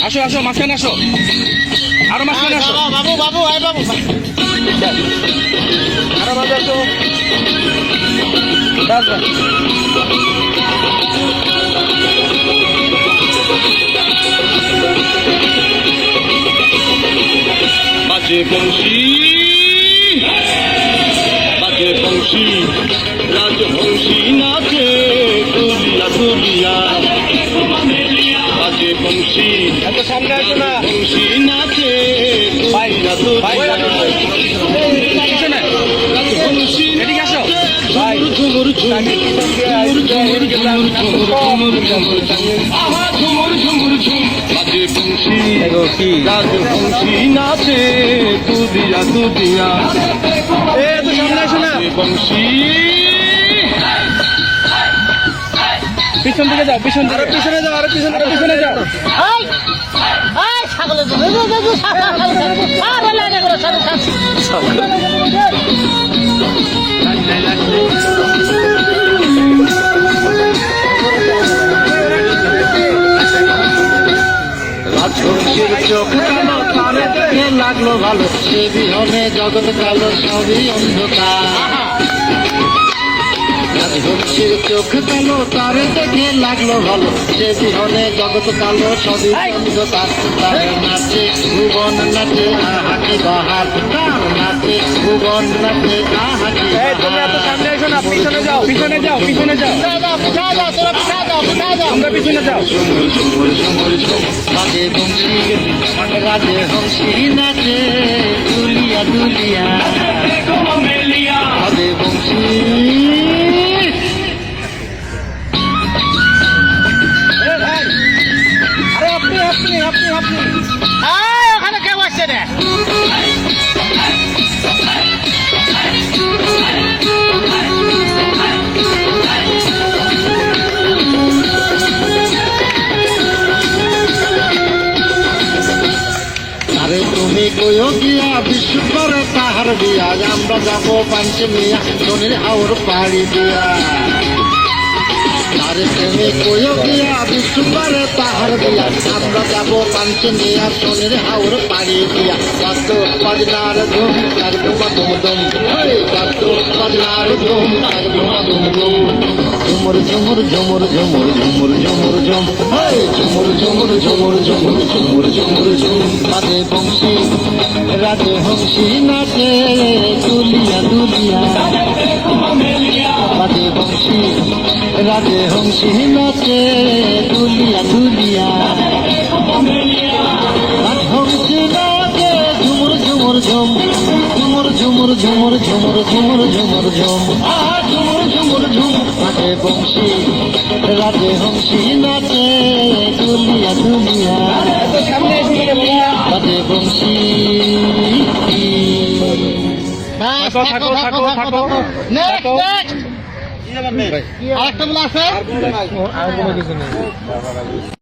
আসো আসো মাঝখানে আসো, আরো মাঝখানে আসো বাবু বাবু আয় বাবু আরো মাঝে আসো। বাস বাস। বাজে বংশী বাজে বংশী রাজবংশী নাচে দুলিয়া দুলিয়া বাজে বংশী এত সামনে আসো না বংশী নাচে ভাই ভাই দুলিয়া পিছনে রাজবংশী এদিকে আসো ভাই। ঝুমুর ঝুমুর ঝুমুর ঝুমুর ঝুমুর আহা ঝুমুর ঝুমুর ঝুম বাজে বংশী রাজবংশী নাচে দুলিয়া দুলিয়া এত সামনে আসো না, বংশী পিছন দিকে যাও, পিছন দিকে, পিছনে যাও, আরো পিছনে, আরো পিছনে যাও। আয় আয় ছাগলের রাজবংশীর চোখ কালো তারে দেখে লাগলো ভালো সে বিহনে জগৎ কালো সবই অন্ধকার রাজবংশীর চোখ কালো তারে দেখে লাগলো ভালো সে বিহনে জগৎ কালো সবই অন্ধকার তার নাচে ভুবন নাচে আহাকি বাহার তার নাচে ভুবন নাচে আহাকি এই তোমরা এত সামনে আসো না, পিছনে যাও, পিছনে যাও, পিছনে যাও, তোমরা পিছনে যাও। রাজে বংশী রাজে বংশী নাচে দুলিয়া দুলিয়া রাজে বংশী আরে আপনি আপনি আপনি আপনি আয় ওখানে কেউ আসছে না আরে তুমি কইও গিয়া বিশ্ব করে তাহার বিয়া আমরা যাবো পাঞ্চমিয়া সোনের হাওর পাড়ি দিয়া আরে তুমি কইও গিয়া বিশ্ব করে তাহার বিয়া আমরা যাবো পাঞ্চমিয়া সোনের হাওর পাড়ি দিয়া কত পাজনার ধুম আর ধুমা ধুম ধুম কত পাজনার ধুম আর ধুমা ধুম ধুম ঝুমুর ঝুমুর ঝুমুর ঝুমুর ঝুমুর ঝুমুর ঝুম ঝুমুর ঝুমুর ঝুমুর ঝুমুর ঝুমুর ঝুমুর ঝুম রাজে বংশী রাজে হংসী নাচে দুলিয়া দুলিয়া রাজে বংশী রাজে হংসী নাচে দুলিয়া দুলিয়া রাজহংসী নাচে ঝুমুর ঝুমুর ঝুম ঝুমুর ঝুমুর ঝুমুর ঝুমুর ঝুমুর ঝুমুর ঝুম ঝুমুর ঝুমুর ঝুম রাজে বংশী রাজে হংসী নাচে দুলিয়া দুলিয়া এত সামনে এসে গেলে ভাইয়া। রাজে বংশী থাকো, থাকো, থাকো, থাকো। নেক্সট থাকো। নেক্সট আরেকটা বলে আছে আর কোনো কিছু নেই।